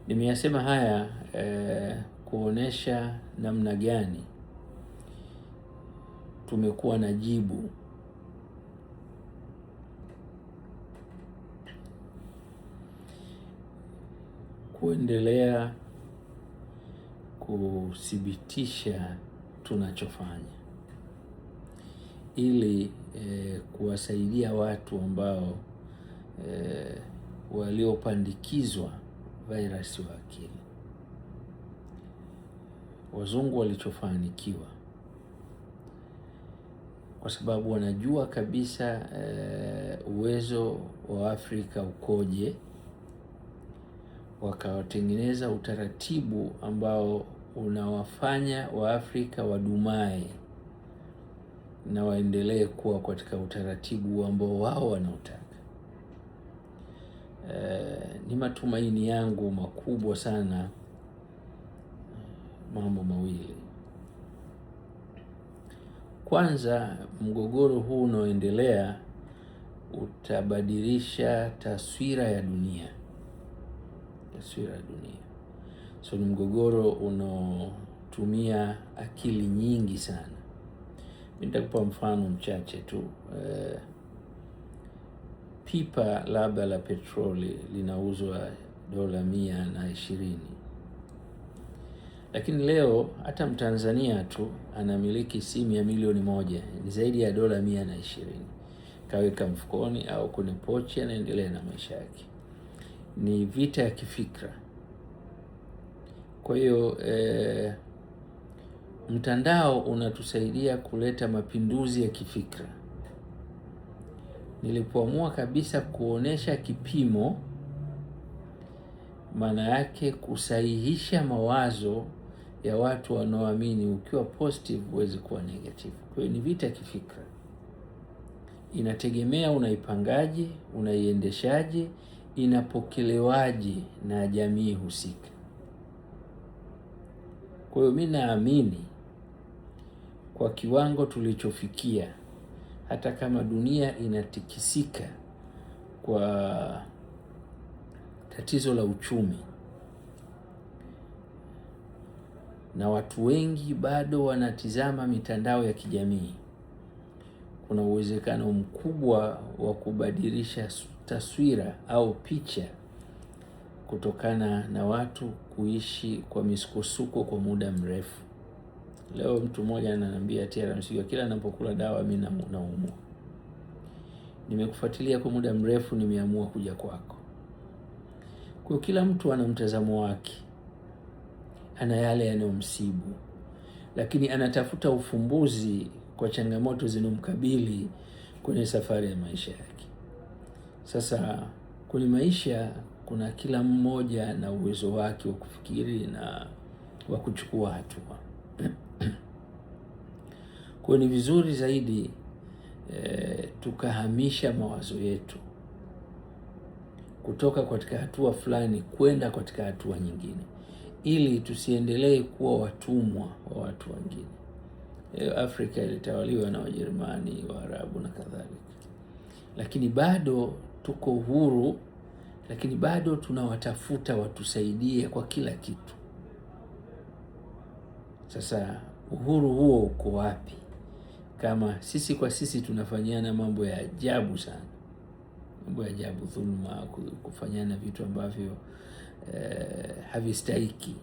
Nimeyasema haya kuonesha namna gani tumekuwa na jibu kuendelea kuthibitisha tunachofanya ili kuwasaidia watu ambao waliopandikizwa virus wa akili. Wazungu walichofanikiwa kwa sababu wanajua kabisa uwezo wa Afrika ukoje, wakawatengeneza utaratibu ambao unawafanya Waafrika wadumae na waendelee kuwa katika utaratibu ambao wao wanaotaka. Ni matumaini yangu makubwa sana mambo mawili. Kwanza, mgogoro huu unaoendelea utabadilisha taswira ya dunia. So ni mgogoro unaotumia akili nyingi sana. Nitakupa mfano mchache tu. Pipa labda la petroli linauzwa $120, lakini leo hata Mtanzania tu anamiliki simu ya milioni 1, ni zaidi ya $120. Kaweka mfukoni au kwenye pochi, anaendelea na maisha yake. Ni vita ya kifikra. Kwa hiyo mtandao unatusaidia kuleta mapinduzi ya kifikra. Nilipoamua kabisa kuonesha kipimo, maana yake kusahihisha mawazo ya watu wanaoamini ukiwa positive huwezi kuwa negative. Kwa hiyo ni vita ya kifikra. Inategemea unaipangaje, unaiendeshaje, inapokelewaje na jamii husika. Kwa hiyo mimi naamini kwa kiwango tulichofikia, hata kama dunia inatikisika kwa tatizo la uchumi na watu wengi bado wanatizama mitandao ya kijamii, kuna uwezekano mkubwa wa kubadilisha taswira au picha kutokana na watu kuishi kwa misukosuko kwa muda mrefu. Leo mtu mmoja ananiambia kila ninapokula dawa mimi naumwa. Nimekufuatilia kwa muda mrefu, nimeamua kuja kwako. Kwa kila mtu ana mtazamo wake, ana yale yanayomsibu, lakini anatafuta ufumbuzi kwa changamoto zinomkabili kwenye safari ya maisha yake. Sasa kwenye maisha kuna kila mmoja na uwezo wake wa kufikiri na wa kuchukua hatua. Kwa ni vizuri zaidi tukahamisha mawazo yetu kutoka katika hatua fulani kwenda katika hatua nyingine, ili tusiendelee kuwa watumwa wa watu wengine. Afrika ilitawaliwa na Wajerumani, Waarabu na kadhalika, lakini bado tuko huru, lakini bado tunawatafuta watusaidie kwa kila kitu. Sasa uhuru huo uko wapi kama sisi kwa sisi tunafanyana mambo ya ajabu sana, mambo ya ajabu, dhuluma, kufanyana vitu ambavyo havistahiki.